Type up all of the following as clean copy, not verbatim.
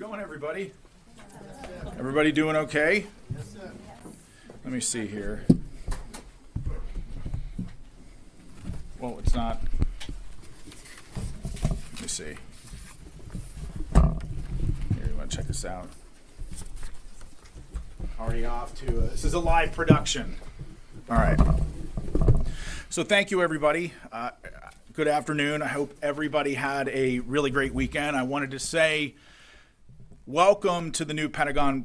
going, everybody? Everybody doing okay? Let me see here. Well, it's not. Let me see. Here, you want to check this out? Already off to this is a live production. All right. So thank you, everybody. Good afternoon. I hope everybody had a really great weekend. I wanted to say welcome to the new Pentagon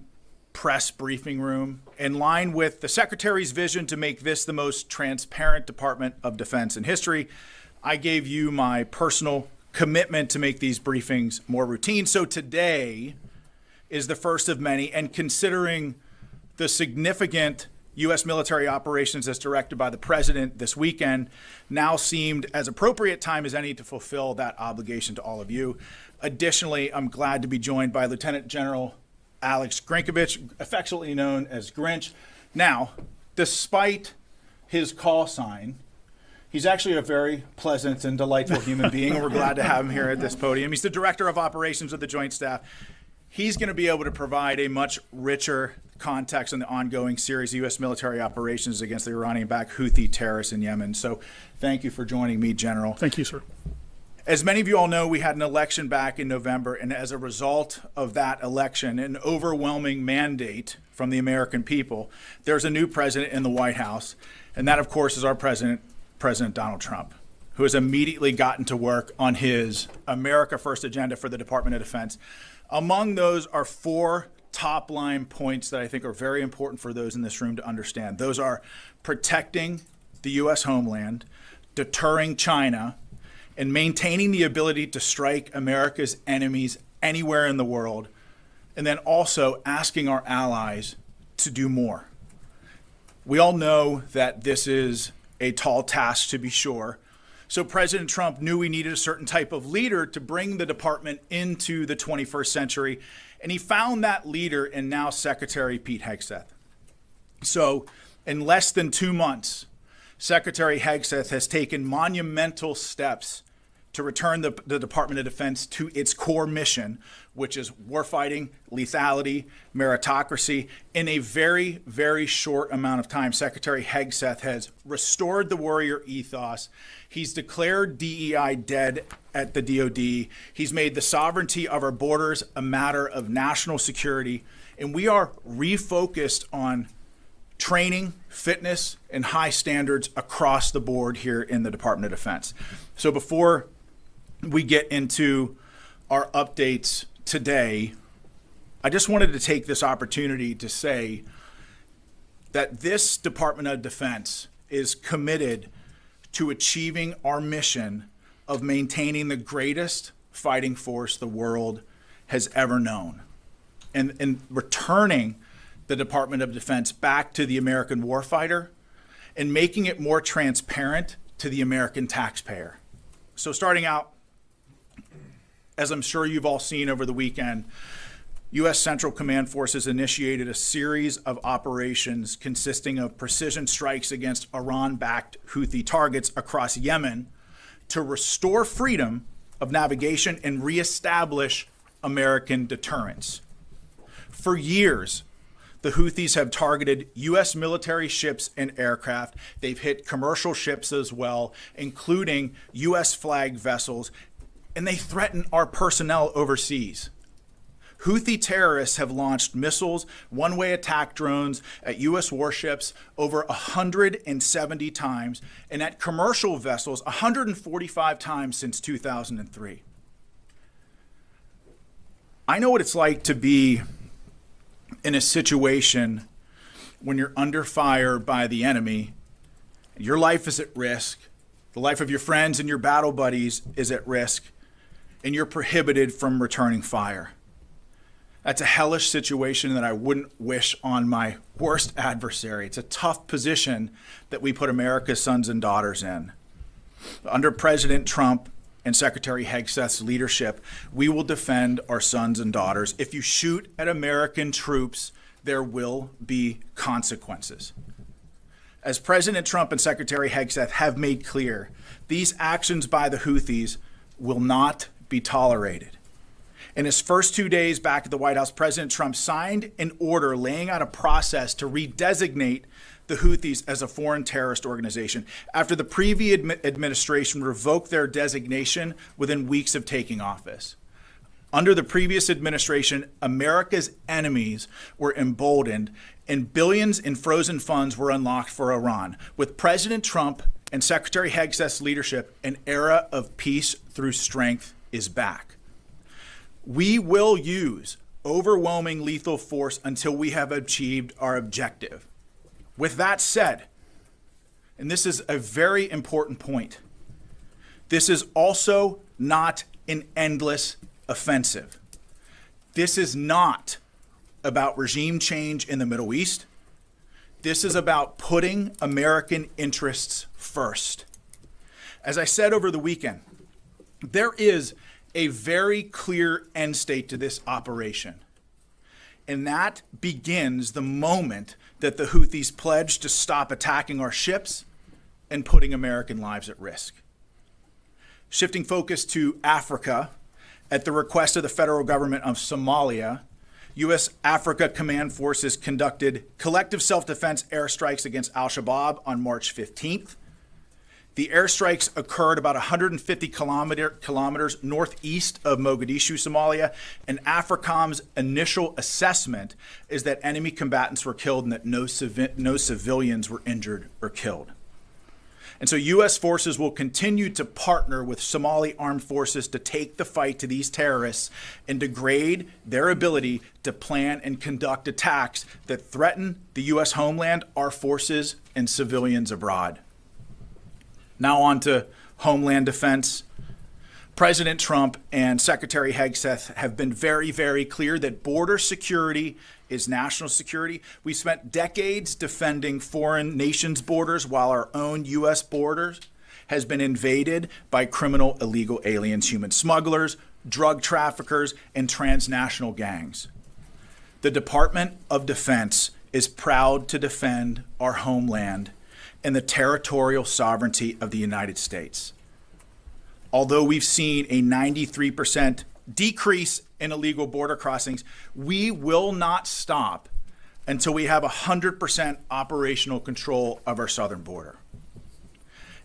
press briefing room. In line with the Secretary's vision to make this the most transparent Department of Defense in history, I gave you my personal commitment to make these briefings more routine. So today is the first of many, and considering the significant U.S. military operations as directed by the President this weekend now seemed as appropriate time as any to fulfill that obligation to all of you. Additionally, I'm glad to be joined by Lieutenant General Alexus Grynkewich, affectionately known as Grinch. Now, despite his call sign, he's actually a very pleasant and delightful human being, and we're glad to have him here at this podium. He's the Director of Operations of the Joint Staff. He's going to be able to provide a much richer context on the ongoing series of U.S. military operations against the Iranian-backed Houthi terrorists in Yemen. So thank you for joining me, General. Thank you, sir. As many of you all know, we had an election back in November, and as a result of that election, an overwhelming mandate from the American people, there's a new president in the White House, and that, of course, is our president, President Donald Trump, who has immediately gotten to work on his America First agenda for the Department of Defense. Among those are four top-line points that I think are very important for those in this room to understand. Those are protecting the U.S. homeland, deterring China, and maintaining the ability to strike America's enemies anywhere in the world, and then also asking our allies to do more. We all know that this is a tall task, to be sure. So President Trump knew we needed a certain type of leader to bring the department into the 21st century, and he found that leader in now Secretary Pete Hegseth. So in less than 2 months, Secretary Hegseth has taken monumental steps to return the Department of Defense to its core mission, which is warfighting, lethality, meritocracy. In a very, very short amount of time, Secretary Hegseth has restored the warrior ethos. He's declared DEI dead at the DoD. He's made the sovereignty of our borders a matter of national security. And we are refocused on training, fitness, and high standards across the board here in the Department of Defense. So before we get into our updates today, I just wanted to take this opportunity to say that this Department of Defense is committed to achieving our mission of maintaining the greatest fighting force the world has ever known, and returning the Department of Defense back to the American warfighter and making it more transparent to the American taxpayer. So starting out, as I'm sure you've all seen over the weekend, U.S. Central Command Forces initiated a series of operations consisting of precision strikes against Iran-backed Houthi targets across Yemen to restore freedom of navigation and reestablish American deterrence. For years, the Houthis have targeted U.S. military ships and aircraft. They've hit commercial ships as well, including U.S. flagged vessels, and they threaten our personnel overseas. Houthi terrorists have launched missiles, one-way attack drones at U.S. warships over 170 times, and at commercial vessels 145 times since 2003. I know what it's like to be in a situation when you're under fire by the enemy, your life is at risk, the life of your friends and your battle buddies is at risk, and you're prohibited from returning fire. That's a hellish situation that I wouldn't wish on my worst adversary. It's a tough position that we put America's sons and daughters in. Under President Trump and Secretary Hegseth's leadership, we will defend our sons and daughters. If you shoot at American troops, there will be consequences. As President Trump and Secretary Hegseth have made clear, these actions by the Houthis will not be tolerated. In his first 2 days back at the White House, President Trump signed an order laying out a process to redesignate the Houthis as a foreign terrorist organization after the previous administration revoked their designation within weeks of taking office. Under the previous administration, America's enemies were emboldened and billions in frozen funds were unlocked for Iran. With President Trump and Secretary Hegseth's leadership, an era of peace through strength is back. We will use overwhelming lethal force until we have achieved our objective. With that said, and this is a very important point, this is also not an endless offensive. This is not about regime change in the Middle East. This is about putting American interests first. As I said over the weekend, there is a very clear end state to this operation. And that begins the moment that the Houthis pledge to stop attacking our ships and putting American lives at risk. Shifting focus to Africa, at the request of the federal government of Somalia, U.S. Africa Command Forces conducted collective self-defense airstrikes against al-Shabaab on March 15th. The airstrikes occurred about 150 kilometers northeast of Mogadishu, Somalia, and AFRICOM's initial assessment is that enemy combatants were killed and that no civilians were injured or killed. And so U.S. forces will continue to partner with Somali armed forces to take the fight to these terrorists and degrade their ability to plan and conduct attacks that threaten the U.S. homeland, our forces, and civilians abroad. Now on to Homeland Defense. President Trump and Secretary Hegseth have been very, very clear that border security is national security. We spent decades defending foreign nations' borders while our own U.S. borders has been invaded by criminal illegal aliens, human smugglers, drug traffickers, and transnational gangs. The Department of Defense is proud to defend our homeland and the territorial sovereignty of the United States. Although we've seen a 93% decrease in illegal border crossings, we will not stop until we have 100% operational control of our southern border.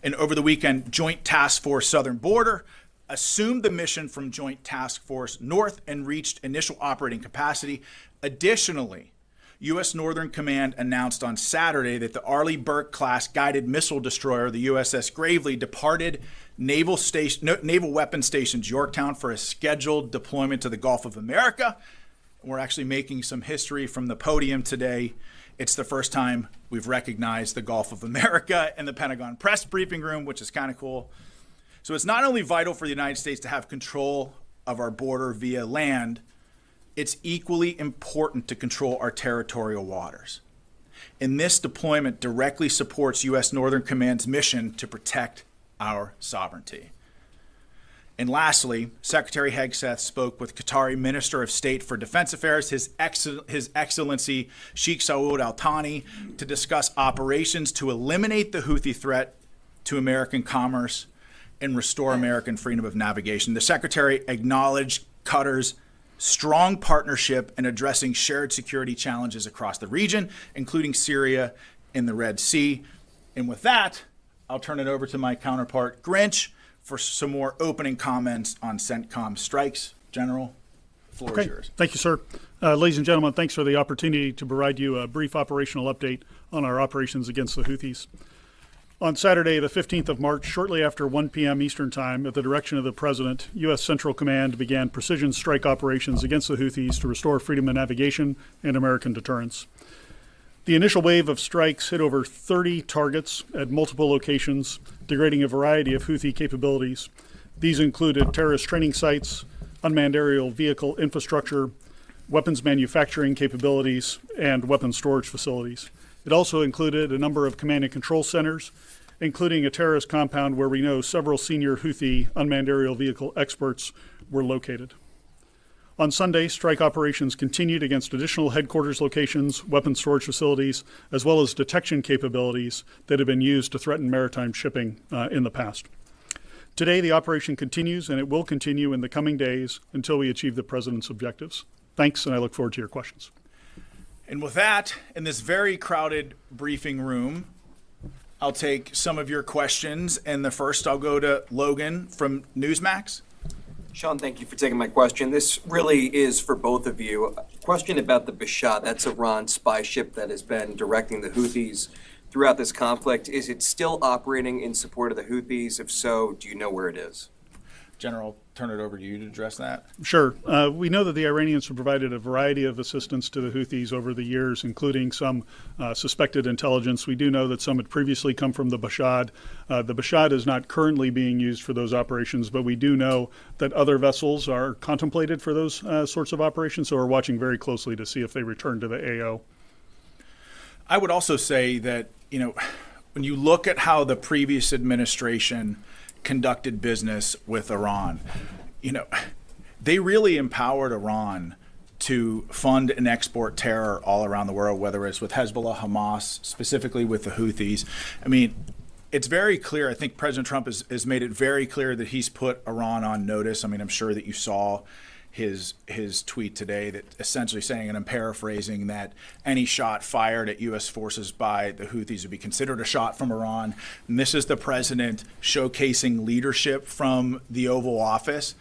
And over the weekend, Joint Task Force Southern Border assumed the mission from Joint Task Force North and reached initial operating capacity. Additionally, U.S. Northern Command announced on Saturday that the Arleigh Burke-class guided missile destroyer, the USS Gravely, departed Naval Weapons Station Yorktown for a scheduled deployment to the Gulf of America. We're actually making some history from the podium today. It's the first time we've recognized the Gulf of America in the Pentagon press briefing room, which is kind of cool. So it's not only vital for the United States to have control of our border via land, it's equally important to control our territorial waters. And this deployment directly supports U.S. Northern Command's mission to protect our sovereignty. And lastly, Secretary Hegseth spoke with Qatari Minister of State for Defense Affairs, His Excellency Sheikh Saud Al Thani, to discuss operations to eliminate the Houthi threat to American commerce and restore American freedom of navigation. The Secretary acknowledged Qatar's strong partnership in addressing shared security challenges across the region, including Syria and the Red Sea. And with that, I'll turn it over to my counterpart, Grynkewich, for some more opening comments on CENTCOM strikes. General, the floor is yours. Thank you, sir. Ladies and gentlemen, thanks for the opportunity to provide you a brief operational update on our operations against the Houthis. On Saturday, the 15th of March, shortly after 1 p.m. Eastern Time, at the direction of the President, U.S. Central Command began precision strike operations against the Houthis to restore freedom of navigation and American deterrence. The initial wave of strikes hit over 30 targets at multiple locations, degrading a variety of Houthi capabilities. These included terrorist training sites, unmanned aerial vehicle infrastructure, weapons manufacturing capabilities, and weapons storage facilities. It also included a number of command and control centers, including a terrorist compound where we know several senior Houthi unmanned aerial vehicle experts were located. On Sunday, strike operations continued against additional headquarters locations, weapons storage facilities, as well as detection capabilities that have been used to threaten maritime shipping in the past. Today, the operation continues, and it will continue in the coming days until we achieve the President's objectives. Thanks, and I look forward to your questions. And with that, in this very crowded briefing room, I'll take some of your questions. And the first, I'll go to Logan from Newsmax. Sean, thank you for taking my question. This really is for both of you. A question about the Bashat. That's Iran's spy ship that has been directing the Houthis throughout this conflict. Is it still operating in support of the Houthis? If so, do you know where it is? General, turn it over to you to address that. Sure. We know that the Iranians have provided a variety of assistance to the Houthis over the years, including some suspected intelligence. We do know that some had previously come from the Bashat. The Bashat is not currently being used for those operations, but we do know that other vessels are contemplated for those sorts of operations, so we're watching very closely to see if they return to the AO. I would also say that, when you look at how the previous administration conducted business with Iran, they really empowered Iran to fund and export terror all around the world, whether it's with Hezbollah, Hamas, specifically with the Houthis. I mean, it's very clear. I think President Trump has made it very clear that he's put Iran on notice. I mean, I'm sure that you saw his tweet today that essentially saying, and I'm paraphrasing, that any shot fired at U.S. forces by the Houthis would be considered a shot from Iran. And this is the president showcasing leadership from the Oval Office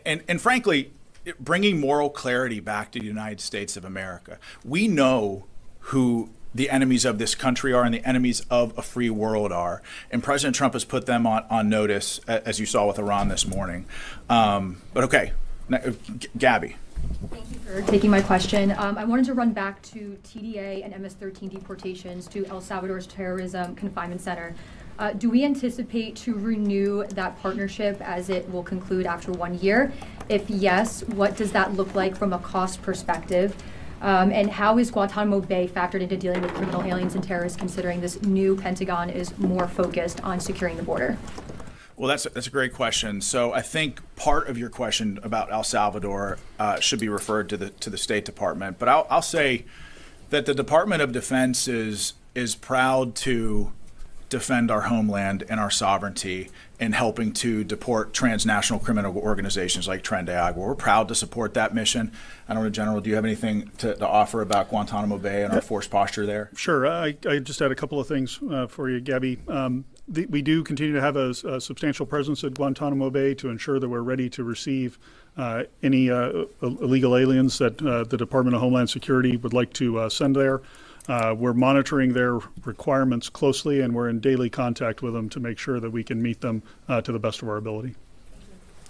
and frankly, bringing moral clarity back to the United States of America. We know who the enemies of this country are and the enemies of a free world are. And President Trump has put them on notice, as you saw with Iran this morning. But okay. Gabby. Thank you for taking my question. I wanted to run back to TDA and MS-13 deportations to El Salvador's terrorism confinement center. Do we anticipate to renew that partnership as it will conclude after 1 year? If yes, what does that look like from a cost perspective? And how is Guantanamo Bay factored into dealing with criminal aliens and terrorists, considering this new Pentagon is more focused on securing the border? Well, that's a great question. So I think part of your question about El Salvador should be referred to the State Department. But I'll say that the Department of Defense is proud to defend our homeland and our sovereignty in helping to deport transnational criminal organizations like Tren de Agua. We're proud to support that mission. I don't know, General, do you have anything to offer about Guantanamo Bay and our force posture there? Sure. I just had a couple of things for you, Gabby. We do continue to have a substantial presence at Guantanamo Bay to ensure that we're ready to receive any illegal aliens that the Department of Homeland Security would like to send there. We're monitoring their requirements closely, and we're in daily contact with them to make sure that we can meet them to the best of our ability.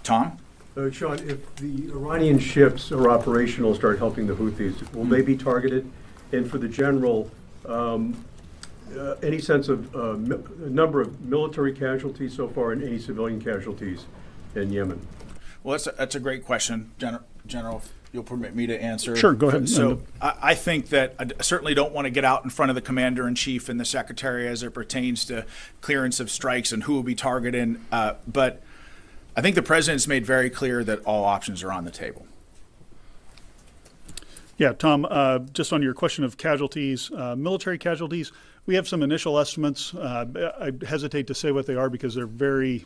Tom? Sean, if the Iranian ships are operational, start helping the Houthis, will they be targeted? And for the general, any sense of number of military casualties so far and any civilian casualties in Yemen? Well, that's a great question, General. If you'll permit me to answer. Sure, go ahead. So I think that I certainly don't want to get out in front of the Commander-in-Chief and the Secretary as it pertains to clearance of strikes and who will be targeted. But I think the President's made very clear that all options are on the table. Yeah, Tom, just on your question of casualties, military casualties, we have some initial estimates. I hesitate to say what they are because they're very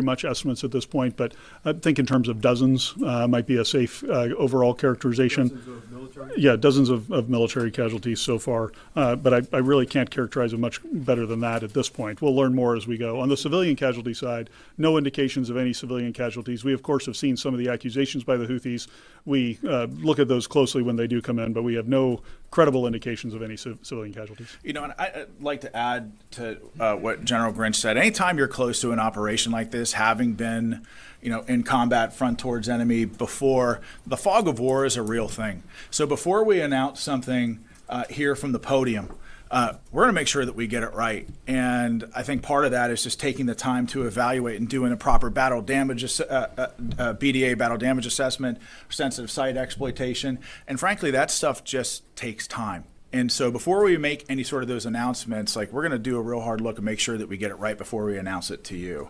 much estimates at this point, but I think in terms of dozens might be a safe overall characterization. Dozens of military? Yeah, dozens of military casualties so far, but I really can't characterize it much better than that at this point. We'll learn more as we go. On the civilian casualty side, no indications of any civilian casualties. We, of course, have seen some of the accusations by the Houthis. We look at those closely when they do come in, but we have no credible indications of any civilian casualties. And I'd like to add to what General Grynkewich said. Anytime you're close to an operation like this, having been in combat front towards enemy before, the fog of war is a real thing. So before we announce something here from the podium, we're going to make sure that we get it right. And I think part of that is just taking the time to evaluate and doing a proper battle damage, BDA battle damage assessment, sensitive site exploitation. And frankly, that stuff just takes time. And so before we make any sort of those announcements, we're going to do a real hard look and make sure that we get it right before we announce it to you.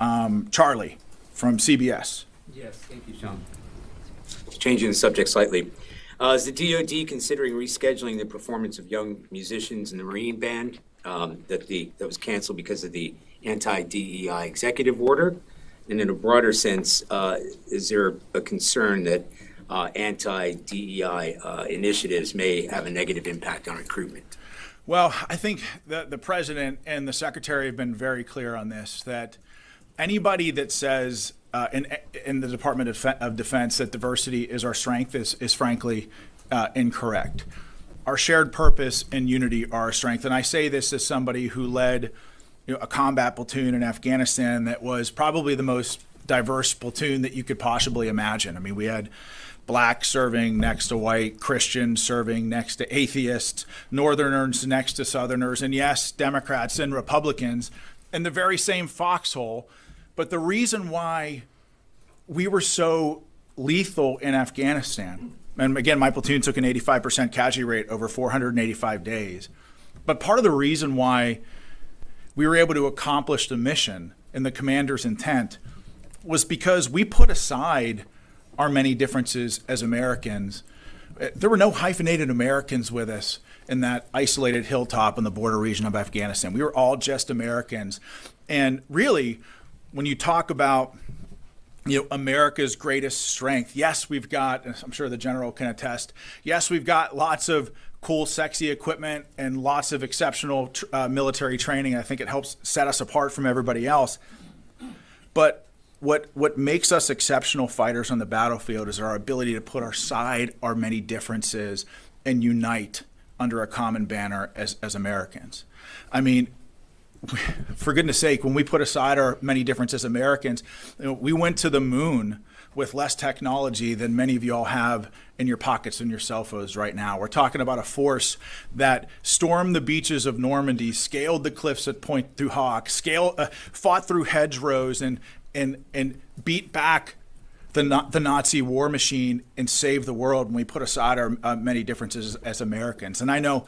Charlie from CBS. Yes, thank you, Sean. Changing the subject slightly. Is the DoD considering rescheduling the performance of young musicians in the Marine Band that was canceled because of the anti-DEI executive order? And in a broader sense, is there a concern that anti-DEI initiatives may have a negative impact on recruitment? Well, I think the president and the secretary have been very clear on this, that anybody that says in the Department of Defense that diversity is our strength is frankly incorrect. Our shared purpose and unity are our strength. And I say this as somebody who led a combat platoon in Afghanistan that was probably the most diverse platoon that you could possibly imagine. I mean, we had black serving next to white, Christians serving next to atheists, Northerners next to Southerners, and yes, Democrats and Republicans in the very same foxhole. But the reason why we were so lethal in Afghanistan, and again, my platoon took an 85% casualty rate over 485 days, but part of the reason why we were able to accomplish the mission and the commander's intent was because we put aside our many differences as Americans. There were no hyphenated Americans with us in that isolated hilltop in the border region of Afghanistan. We were all just Americans. And really, when you talk about America's greatest strength, yes, we've got, I'm sure the general can attest, yes, we've got lots of cool, sexy equipment and lots of exceptional military training. I think it helps set us apart from everybody else. But what makes us exceptional fighters on the battlefield is our ability to put aside our many differences and unite under a common banner as Americans. I mean, for goodness sake, when we put aside our many differences as Americans, we went to the moon with less technology than many of you all have in your pockets and your cell phones right now. We're talking about a force that stormed the beaches of Normandy, scaled the cliffs at Pointe du Hoc, fought through hedgerows and beat back the Nazi war machine and saved the world when we put aside our many differences as Americans. And I know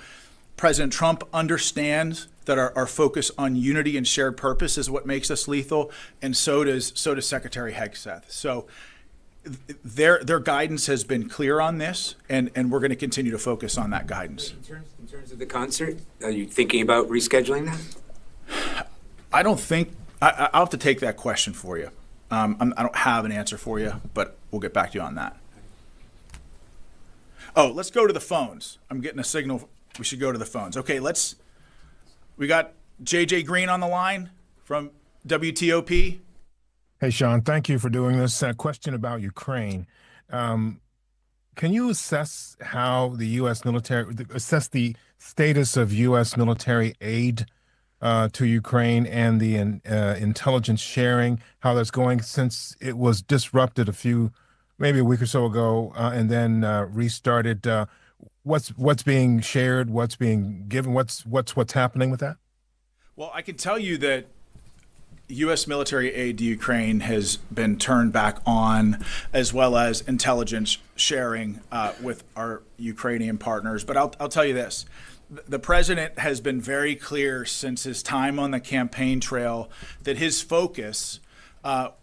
President Trump understands that our focus on unity and shared purpose is what makes us lethal, and so does Secretary Hegseth. So their guidance has been clear on this, and we're going to continue to focus on that guidance. In terms of the concert, are you thinking about rescheduling that? I don't think I'll have to take that question for you. I don't have an answer for you, but we'll get back to you on that. Oh, let's go to the phones. I'm getting a signal. We should go to the phones. Okay, we got JJ Green on the line from WTOP. Hey, Sean, thank you for doing this. Question about Ukraine. Can you assess how the U.S. military, assess the status of U.S. military aid to Ukraine and the intelligence sharing, how that's going since it was disrupted maybe a week or so ago, and then restarted? What's being shared? What's being given? What's happening with that? Well, I can tell you that U.S. military aid to Ukraine has been turned back on, as well as intelligence sharing with our Ukrainian partners. But I'll tell you this. The president has been very clear since his time on the campaign trail that his focus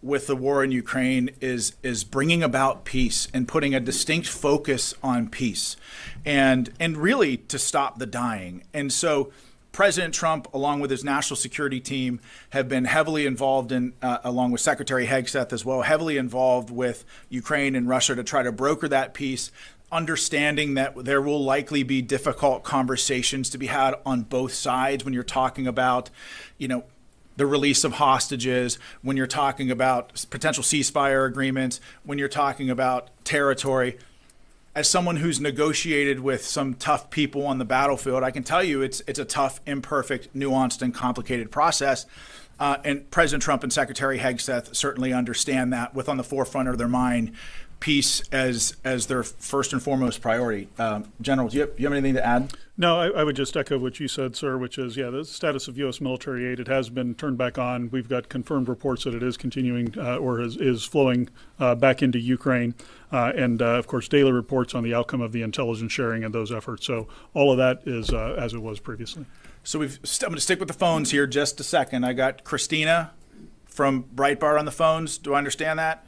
with the war in Ukraine is bringing about peace and putting a distinct focus on peace and really to stop the dying. And so President Trump, along with his national security team, have been heavily involved in, along with Secretary Hegseth as well, heavily involved with Ukraine and Russia to try to broker that peace, understanding that there will likely be difficult conversations to be had on both sides when you're talking about, the release of hostages, when you're talking about potential ceasefire agreements, when you're talking about territory. As someone who's negotiated with some tough people on the battlefield, I can tell you it's a tough, imperfect, nuanced, and complicated process. And President Trump and Secretary Hegseth certainly understand that, with on the forefront of their mind peace as their first and foremost priority. General, do you have anything to add? No, I would just echo what you said, sir, which is, the status of U.S. military aid, it has been turned back on. We've got confirmed reports that it is continuing or is flowing back into Ukraine. And, of course, daily reports on the outcome of the intelligence sharing and those efforts. So all of that is as it was previously. So I'm going to stick with the phones here just a second. I got Christina from Breitbart on the phones. Do I understand that?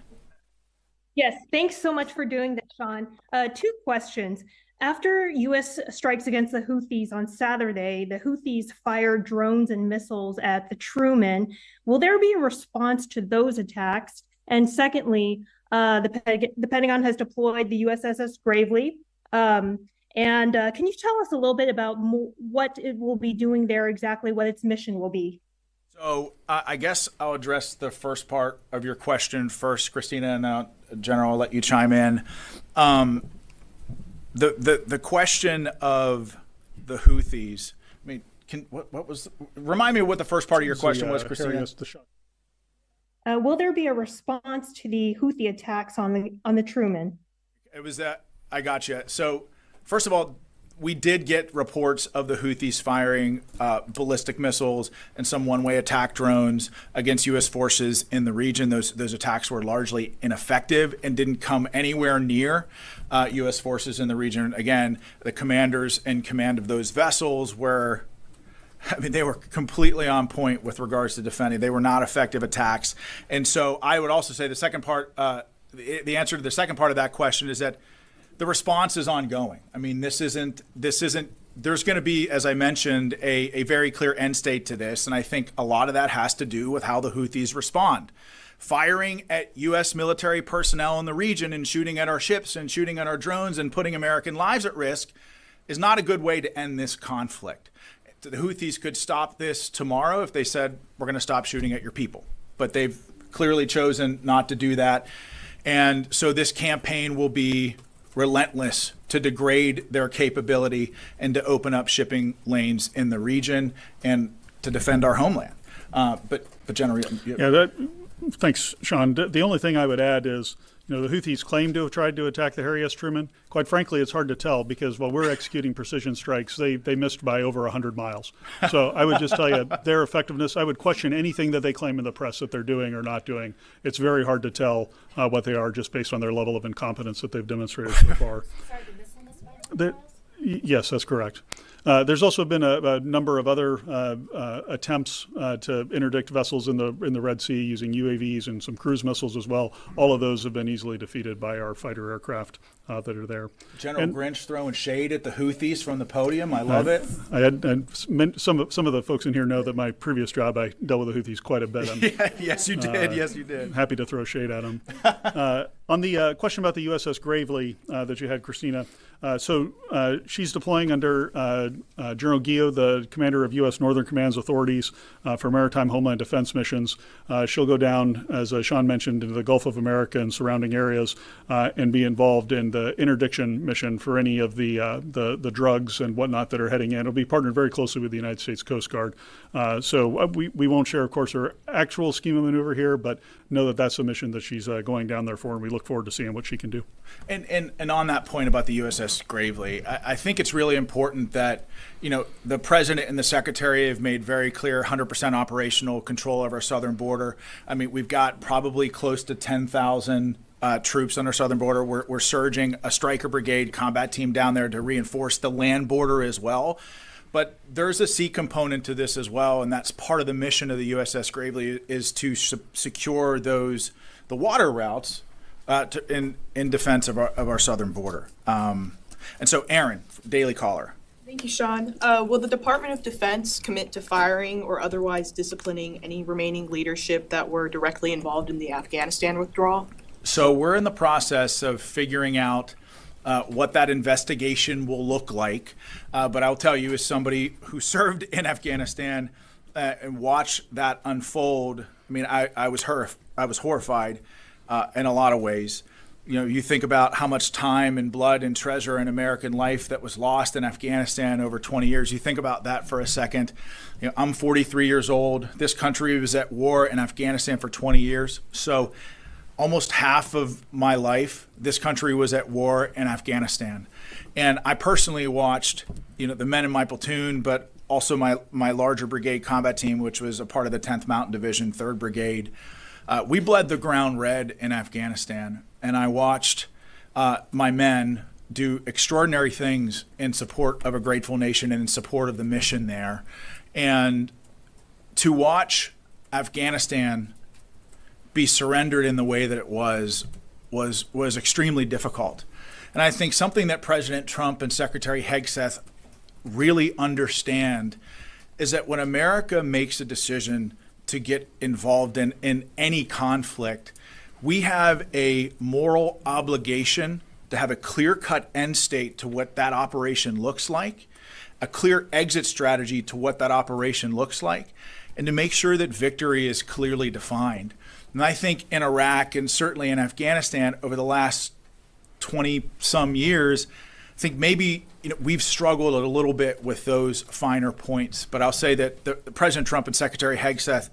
Yes, thanks so much for doing that, Sean. Two questions. After U.S. strikes against the Houthis on Saturday, the Houthis fired drones and missiles at the Truman. Will there be a response to those attacks? And secondly, the Pentagon has deployed the USS Gravely. Can you tell us a little bit about what it will be doing there, exactly what its mission will be? So I guess I'll address the first part of your question first, Christina, and General, I'll let you chime in. The question of the Houthis. I mean, what was? Remind me what the first part of your question was, Christina. Will there be a response to the Houthi attacks on the Truman? It was that I got you. So first of all, we did get reports of the Houthis firing ballistic missiles and some one-way attack drones against U.S. forces in the region. Those attacks were largely ineffective and didn't come anywhere near U.S. forces in the region. Again, the commanders in command of those vessels were, I mean, they were completely on point with regards to defending. They were not effective attacks. And so I would also say the second part, the answer to the second part of that question is that the response is ongoing. I mean, this isn't, there's going to be, as I mentioned, a very clear end state to this. And I think a lot of that has to do with how the Houthis respond. Firing at U.S. military personnel in the region and shooting at our ships and shooting at our drones and putting American lives at risk is not a good way to end this conflict. The Houthis could stop this tomorrow if they said, we're going to stop shooting at your people. But they've clearly chosen not to do that. And so this campaign will be relentless to degrade their capability and to open up shipping lanes in the region and to defend our homeland. But General, thanks, Sean. The only thing I would add is, the Houthis claim to have tried to attack the Harry S. Truman. Quite frankly, it's hard to tell because while we're executing precision strikes, they missed by over 100 miles. So I would just tell you their effectiveness, I would question anything that they claim in the press that they're doing or not doing. It's very hard to tell what they are just based on their level of incompetence that they've demonstrated so far. Sorry, the missile missed by 100 miles? Yes, that's correct. There's also been a number of other attempts to interdict vessels in the Red Sea using UAVs and some cruise missiles as well. All of those have been easily defeated by our fighter aircraft that are there. General Grinch throwing shade at the Houthis from the podium. I love it. I had some of the folks in here know that my previous job I dealt with the Houthis quite a bit. Yes, you did. Yes, you did. Happy to throw shade at them. On the question about the USS Gravely that you had, Christina. So she's deploying under General Guillot, the commander of U.S. Northern Command's authorities for maritime homeland defense missions. She'll go down, as Sean mentioned, into the Gulf of America and surrounding areas and be involved in the interdiction mission for any of the drugs and whatnot that are heading in. It'll be partnered very closely with the United States Coast Guard. So we won't share, of course, her actual scheme of maneuver here, but know that that's a mission that she's going down there for, and we look forward to seeing what she can do. And on that point about the USS Gravely, I think it's really important that, the President and the Secretary have made very clear 100% operational control of our southern border. I mean, we've got probably close to 10,000 troops on our southern border. We're surging a Stryker Brigade combat team down there to reinforce the land border as well. But there's a sea component to this as well, and that's part of the mission of the USS Gravely is to secure the water routes in defense of our southern border. And so, Aaron, Daily Caller. Thank you, Sean. Will the Department of Defense commit to firing or otherwise disciplining any remaining leadership that were directly involved in the Afghanistan withdrawal? So we're in the process of figuring out what that investigation will look like. But I'll tell you, as somebody who served in Afghanistan and watched that unfold, I mean, I was horrified in a lot of ways. You think about how much time and blood and treasure and American life that was lost in Afghanistan over 20 years. You think about that for a second. I'm 43 years old. This country was at war in Afghanistan for 20 years. So almost half of my life, this country was at war in Afghanistan. And I personally watched, the men in my platoon, but also my larger brigade combat team, which was a part of the 10th Mountain Division, 3rd Brigade. We bled the ground red in Afghanistan. And I watched my men do extraordinary things in support of a grateful nation and in support of the mission there. And to watch Afghanistan be surrendered in the way that it was extremely difficult. And I think something that President Trump and Secretary Hegseth really understand is that when America makes a decision to get involved in any conflict, we have a moral obligation to have a clear-cut end state to what that operation looks like, a clear exit strategy to what that operation looks like, and to make sure that victory is clearly defined. And I think in Iraq and certainly in Afghanistan over the last 20-some years, I think maybe we've struggled a little bit with those finer points. But I'll say that the President Trump and Secretary Hegseth,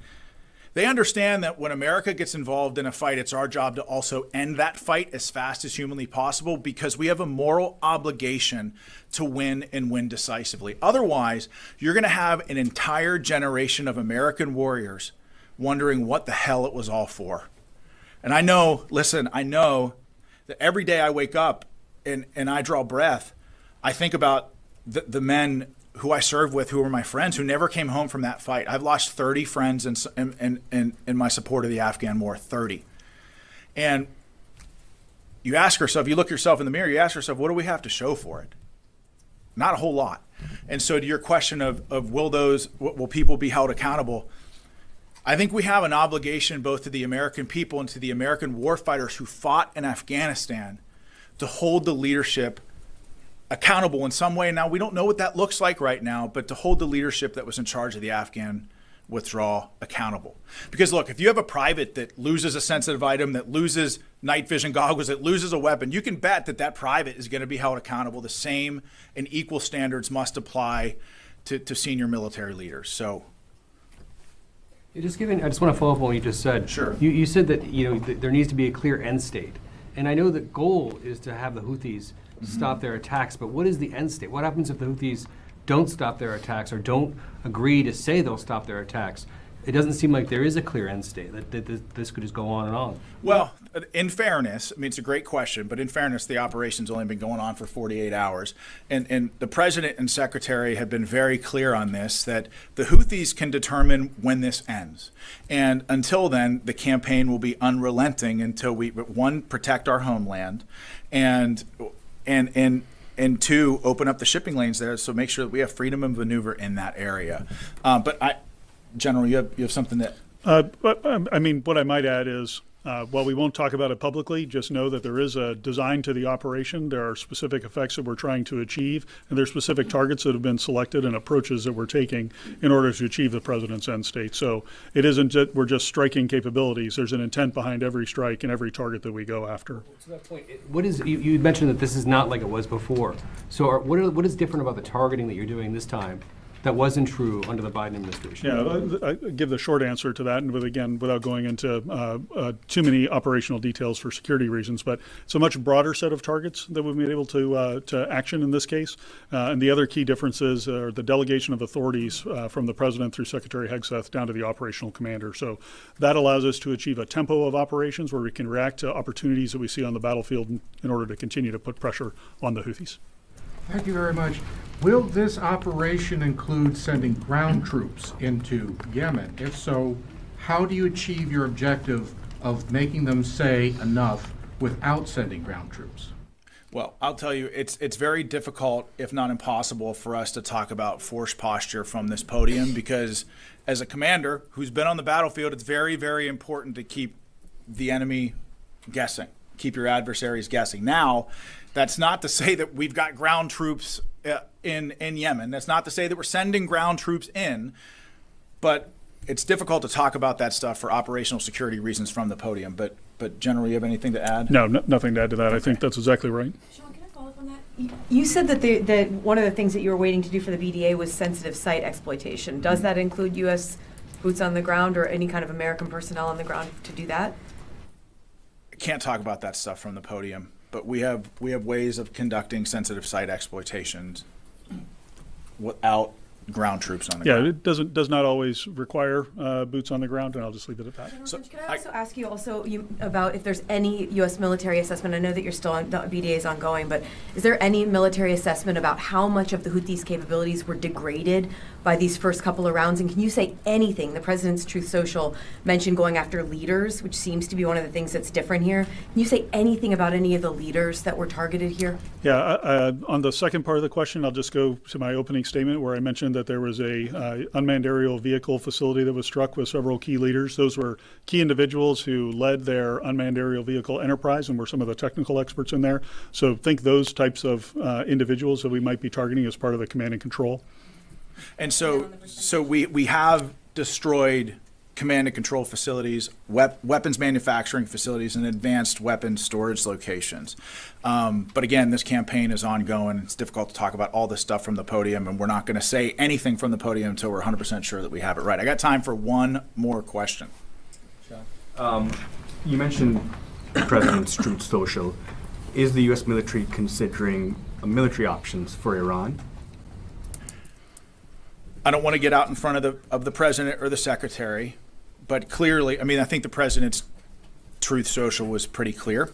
they understand that when America gets involved in a fight, it's our job to also end that fight as fast as humanly possible, because we have a moral obligation to win and win decisively. Otherwise, you're going to have an entire generation of American warriors wondering what the hell it was all for. And I know that every day I wake up and I draw breath, I think about the men who I served with, who were my friends, who never came home from that fight. I've lost 30 friends in my support of the Afghan war, 30. And you ask yourself, you look yourself in the mirror, you ask yourself, what do we have to show for it? Not a whole lot. And so to your question of will people be held accountable? I think we have an obligation both to the American people and to the American warfighters who fought in Afghanistan to hold the leadership accountable in some way. Now, we don't know what that looks like right now, but to hold the leadership that was in charge of the Afghan withdrawal accountable. Because look, if you have a private that loses a sensitive item, that loses night vision goggles, that loses a weapon, you can bet that that private is going to be held accountable. The same and equal standards must apply to senior military leaders. So I just want to follow up on what you just said. Sure. You said that there needs to be a clear end state. And I know the goal is to have the Houthis stop their attacks, but what is the end state? What happens if the Houthis don't stop their attacks or don't agree to say they'll stop their attacks? It doesn't seem like there is a clear end state, that this could just go on and on. Well, in fairness, I mean, it's a great question, but in fairness, the operation's only been going on for 48 hours. And the president and secretary have been very clear on this, that the Houthis can determine when this ends. And until then, the campaign will be unrelenting until we, one, protect our homeland, and two, open up the shipping lanes there, so make sure that we have freedom of maneuver in that area. General, you have something that... I mean, what I might add is, while we won't talk about it publicly, just know that there is a design to the operation. There are specific effects that we're trying to achieve, and there are specific targets that have been selected and approaches that we're taking in order to achieve the president's end state. So it isn't that we're just striking capabilities. There's an intent behind every strike and every target that we go after. To that point, you mentioned that this is not like it was before. So what is different about the targeting that you're doing this time that wasn't true under the Biden administration? Yeah, I give the short answer to that, and without going into too many operational details for security reasons, but it's a much broader set of targets that we've been able to action in this case. And the other key differences are the delegation of authorities from the president through Secretary Hegseth down to the operational commander. So that allows us to achieve a tempo of operations where we can react to opportunities that we see on the battlefield in order to continue to put pressure on the Houthis. Thank you very much. Will this operation include sending ground troops into Yemen? If so, how do you achieve your objective of making them say enough without sending ground troops? Well, I'll tell you, it's very difficult, if not impossible, for us to talk about force posture from this podium, because as a commander who's been on the battlefield, it's very, very important to keep the enemy guessing, keep your adversaries guessing. Now, that's not to say that we've got ground troops in Yemen. That's not to say that we're sending ground troops in, but it's difficult to talk about that stuff for operational security reasons from the podium. But General, you have anything to add? No, nothing to add to that. Okay. I think that's exactly right. Sean, can I follow up on that? You said that one of the things that you were waiting to do for the BDA was sensitive site exploitation. Does that include U.S. boots on the ground or any kind of American personnel on the ground to do that? I can't talk about that stuff from the podium. But we have ways of conducting sensitive site exploitations without ground troops on the Yeah, ground. it does not always require boots on the ground, and I'll just leave it at that. So, can I also ask you about if there's any U.S. military assessment? I know that you're still on, the BDA is ongoing, but is there any military assessment about how much of the Houthis' capabilities were degraded by these first couple of rounds? And can you say anything? The President's Truth Social mentioned going after leaders, which seems to be one of the things that's different here. Can you say anything about any of the leaders that were targeted here? Yeah, on the second part of the question, I'll just go to my opening statement where I mentioned that there was a unmanned aerial vehicle facility that was struck with several key leaders. Those were key individuals who led their unmanned aerial vehicle enterprise and were some of the technical experts in there. So think those types of individuals that we might be targeting as part of the command and control. And so we have destroyed command and control facilities, weapons manufacturing facilities, and advanced weapons storage locations. But again, this campaign is ongoing. It's difficult to talk about all this stuff from the podium, and we're not going to say anything from the podium until we're 100% sure that we have it right. I got time for one more question. You mentioned the President's Truth Social. Is the U.S. military considering military options for Iran? I don't want to get out in front of the president or the secretary, but clearly, I mean, I think the president's Truth Social was pretty clear,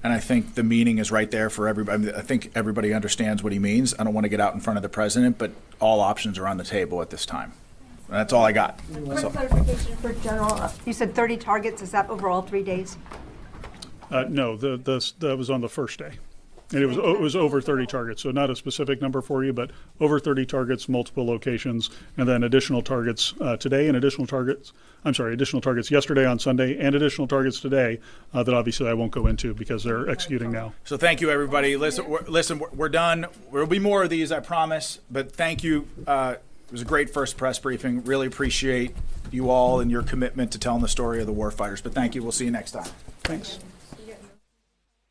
and I think the meaning is right there for everybody. I mean, I think everybody understands what he means. I don't want to get out in front of the president, but all options are on the table at this time. And that's all I got. Quick clarification for General. You said 30 targets. Is that over all 3 days? No, that was on the first day. And it was over 30 targets, so not a specific number for you, but over 30 targets, multiple locations, and then additional targets today and additional targets yesterday on Sunday and additional targets today that obviously I won't go into because they're executing now. So thank you, everybody. Listen, we're done. There will be more of these, I promise, but thank you. It was a great first press briefing. Really appreciate you all and your commitment to telling the story of the warfighters, but thank you. We'll see you next time. Thanks.